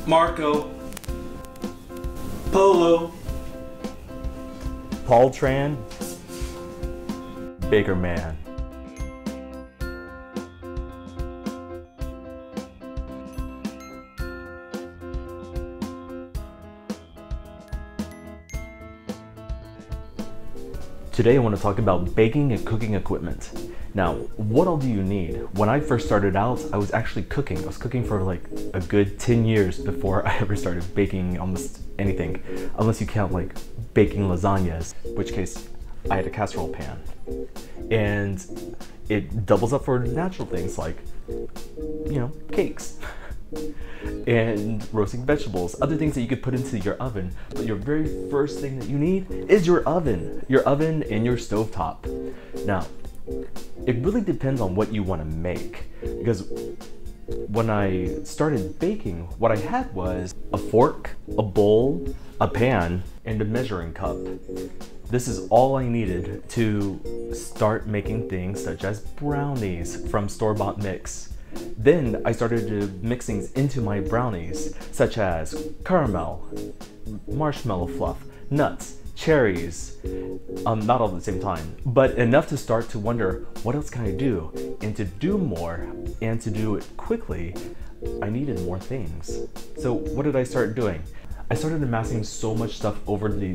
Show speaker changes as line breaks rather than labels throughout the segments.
Marco, Polo,
Paul Tran, Baker Man. Today I want to talk about baking and cooking equipment. Now, what all do you need? When I first started out, I was actually cooking. I was cooking for like a good 10 years before I ever started baking almost anything, unless you count like baking lasagnas, in which case I had a casserole pan. And it doubles up for natural things like, you know, cakes. And roasting vegetables, other things that you could put into your oven. But your very first thing that you need is your oven and your stovetop. Now, it really depends on what you want to make, because when I started baking, what I had was a fork, a bowl, a pan, and a measuring cup. This is all I needed to start making things such as brownies from store-bought mix. Then I started to mix things into my brownies, such as caramel, marshmallow fluff, nuts, cherries, not all at the same time, but enough to start to wonder, what else can I do? And to do more, and to do it quickly, I needed more things. So what did I start doing? I started amassing so much stuff over the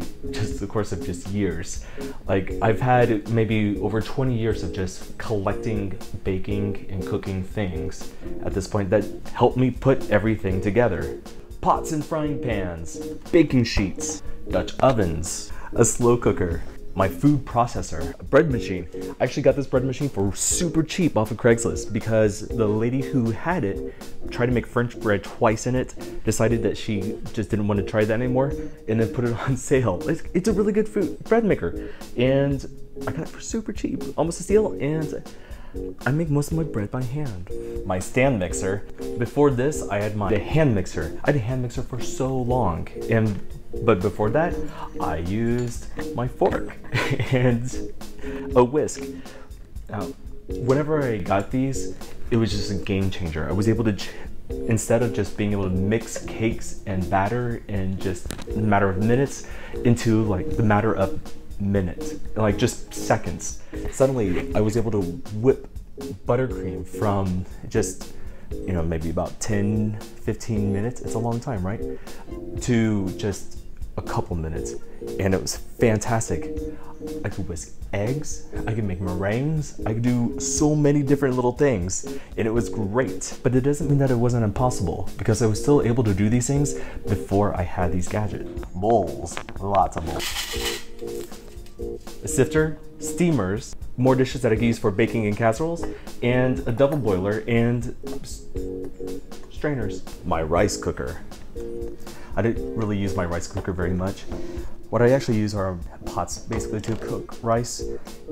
course of just years. Like, I've had maybe over 20 years of just collecting baking and cooking things at this point that helped me put everything together. Pots and frying pans, baking sheets, Dutch ovens, a slow cooker, my food processor, a bread machine. I actually got this bread machine for super cheap off of Craigslist because the lady who had it tried to make French bread twice in it, decided that she just didn't want to try that anymore, and then put it on sale. It's a really good bread maker, and I got it for super cheap, almost a steal, and I make most of my bread by hand. My stand mixer. Before this, I had my hand mixer. I had a hand mixer for so long, but before that, I used my fork and a whisk. Now, whenever I got these, it was just a game changer. I was able to, instead of just being able to mix cakes and batter in just a matter of minutes, into like the matter of minutes, like just seconds. Suddenly, I was able to whip buttercream from just, you know, maybe about 10, 15 minutes. It's a long time, right? To just a couple minutes, and it was fantastic. I could whisk eggs, I could make meringues, I could do so many different little things, and it was great. But it doesn't mean that it wasn't impossible, because I was still able to do these things before I had these gadgets. Bowls, lots of bowls. A sifter, steamers, more dishes that I could use for baking and casseroles, and a double boiler and strainers. My rice cooker. I didn't really use my rice cooker very much. What I actually use are pots basically to cook rice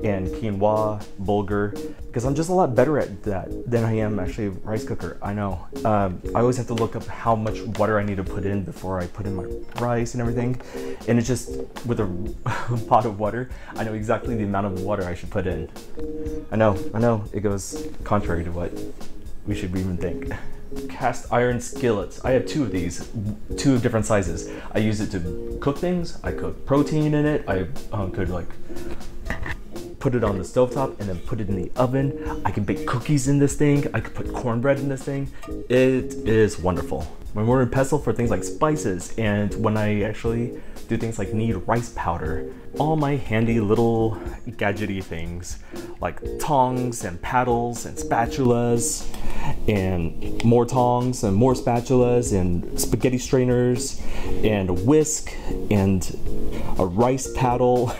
and quinoa, bulgur, because I'm just a lot better at that than I am actually a rice cooker. I know. I always have to look up how much water I need to put in before I put in my rice and everything. And it's just, with a pot of water, I know exactly the amount of water I should put in. I know, it goes contrary to what we should even think. Cast iron skillets. I have two of these, two different sizes. I use it to cook things. I cook protein in it. I could like put it on the stovetop and then put it in the oven. I can bake cookies in this thing. I could put cornbread in this thing. It is wonderful. My mortar and pestle for things like spices, and when I actually do things like knead rice powder. All my handy little gadgety things like tongs and paddles and spatulas and more tongs and more spatulas and spaghetti strainers and a whisk and a rice paddle,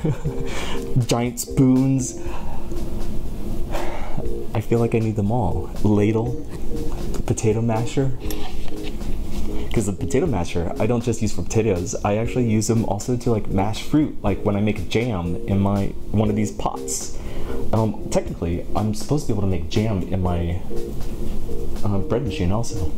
giant spoons. I feel like I need them all. Ladle, potato masher. Because the potato masher, I don't just use for potatoes. I actually use them also to like mash fruit, like when I make jam in one of these pots. Technically, I'm supposed to be able to make jam in my bread machine also.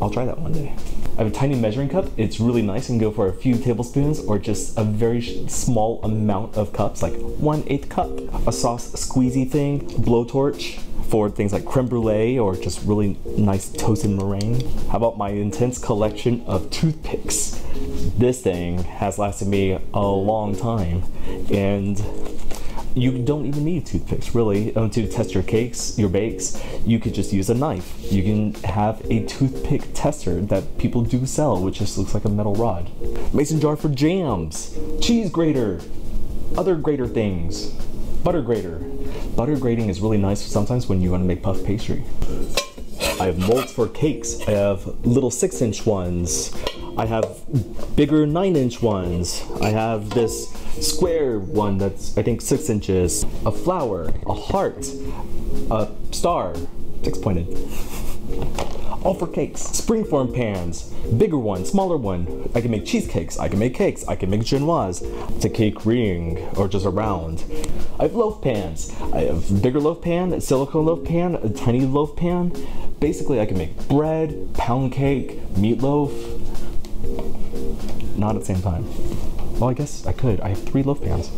I'll try that one day. I have a tiny measuring cup. It's really nice and go for a few tablespoons or just a very small amount of cups, like 1/8 cup. A sauce squeezy thing, blowtorch, for things like creme brulee or just really nice toasted meringue. How about my intense collection of toothpicks? This thing has lasted me a long time, and you don't even need toothpicks really to test your cakes, your bakes. You could just use a knife. You can have a toothpick tester that people do sell, which just looks like a metal rod. Mason jar for jams, cheese grater, other grater things, butter grater. Butter grating is really nice sometimes when you want to make puff pastry. I have molds for cakes. I have little 6-inch ones. I have bigger 9-inch ones. I have this square one that's I think 6 inches, a flower, a heart, a star, 6-pointed. All for cakes. Springform pans, bigger one, smaller one. I can make cheesecakes, I can make cakes, I can make genoise. It's a cake ring or just a round. I have loaf pans. I have a bigger loaf pan, a silicone loaf pan, a tiny loaf pan. Basically I can make bread, pound cake, meatloaf. Not at the same time. Well, I guess I could. I have 3 loaf pans.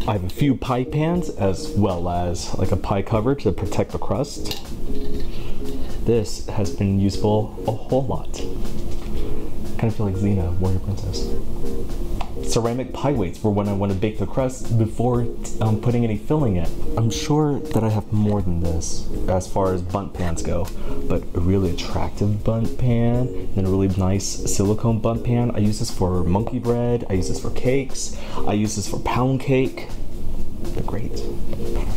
I have a few pie pans as well as like a pie cover to protect the crust. This has been useful a whole lot. Kind of feel like Xena, Warrior Princess. Ceramic pie weights for when I want to bake the crust before putting any filling in. I'm sure that I have more than this as far as bundt pans go, but a really attractive bundt pan and a really nice silicone bundt pan. I use this for monkey bread, I use this for cakes, I use this for pound cake. They're great.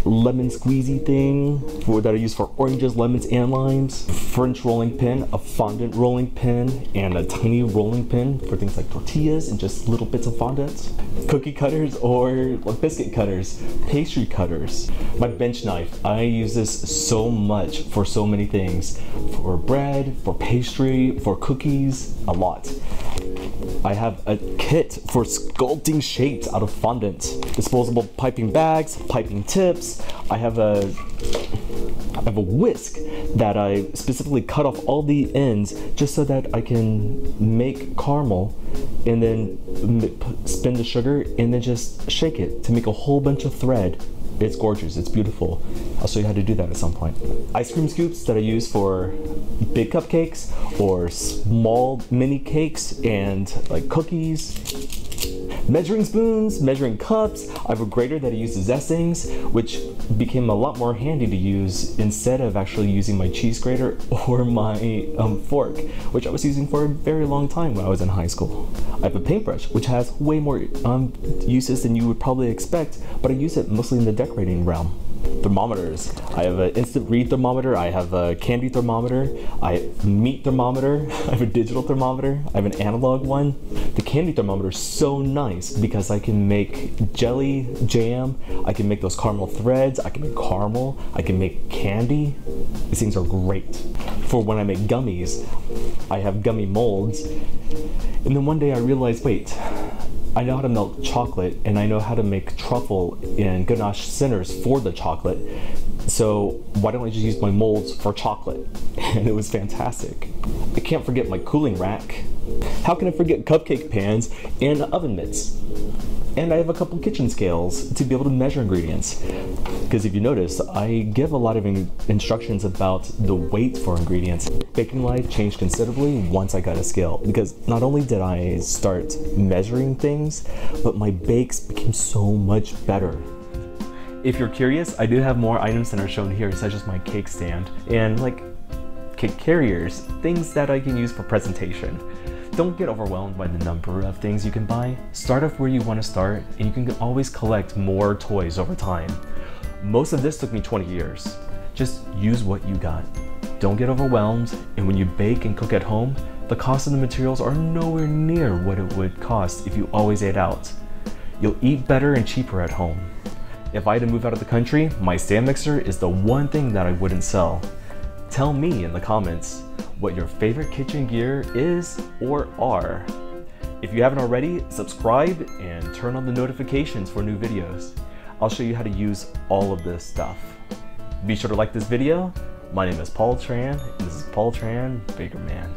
Lemon squeezy thing that I use for oranges, lemons, and limes. French rolling pin, a fondant rolling pin, and a tiny rolling pin for things like tortillas and just little bits of fondant. Cookie cutters or biscuit cutters, pastry cutters. My bench knife, I use this so much for so many things. For bread, for pastry, for cookies, a lot. I have a kit for sculpting shapes out of fondant. Disposable piping bags, piping tips. I have a whisk that I specifically cut off all the ends just so that I can make caramel and then spin the sugar and then just shake it to make a whole bunch of thread. It's gorgeous, it's beautiful. I'll show you how to do that at some point. Ice cream scoops that I use for big cupcakes or small mini cakes and like cookies. Measuring spoons, measuring cups. I have a grater that I use to zest things, which became a lot more handy to use instead of actually using my cheese grater or my fork, which I was using for a very long time when I was in high school. I have a paintbrush, which has way more uses than you would probably expect, but I use it mostly in the decorating realm. Thermometers. I have an instant read thermometer, I have a candy thermometer, I have a meat thermometer, I have a digital thermometer, I have an analog one. The candy thermometer is so nice because I can make jelly, jam, I can make those caramel threads, I can make caramel, I can make candy. These things are great. For when I make gummies, I have gummy molds. And then one day I realized, wait, I know how to melt chocolate and I know how to make truffle and ganache centers for the chocolate. So why don't I just use my molds for chocolate? And it was fantastic. I can't forget my cooling rack. How can I forget cupcake pans and oven mitts? And I have a couple kitchen scales to be able to measure ingredients. Because if you notice, I give a lot of instructions about the weight for ingredients. Baking life changed considerably once I got a scale, because not only did I start measuring things, but my bakes became so much better. If you're curious, I do have more items that are shown here, such as my cake stand and like cake carriers, things that I can use for presentation. Don't get overwhelmed by the number of things you can buy. Start off where you want to start, and you can always collect more toys over time. Most of this took me 20 years. Just use what you got. Don't get overwhelmed, and when you bake and cook at home, the cost of the materials are nowhere near what it would cost if you always ate out. You'll eat better and cheaper at home. If I had to move out of the country, my stand mixer is the one thing that I wouldn't sell. Tell me in the comments what your favorite kitchen gear is or are. If you haven't already, subscribe and turn on the notifications for new videos. I'll show you how to use all of this stuff. Be sure to like this video. My name is Paul Tran, and this is Paul Tran, Baker Man.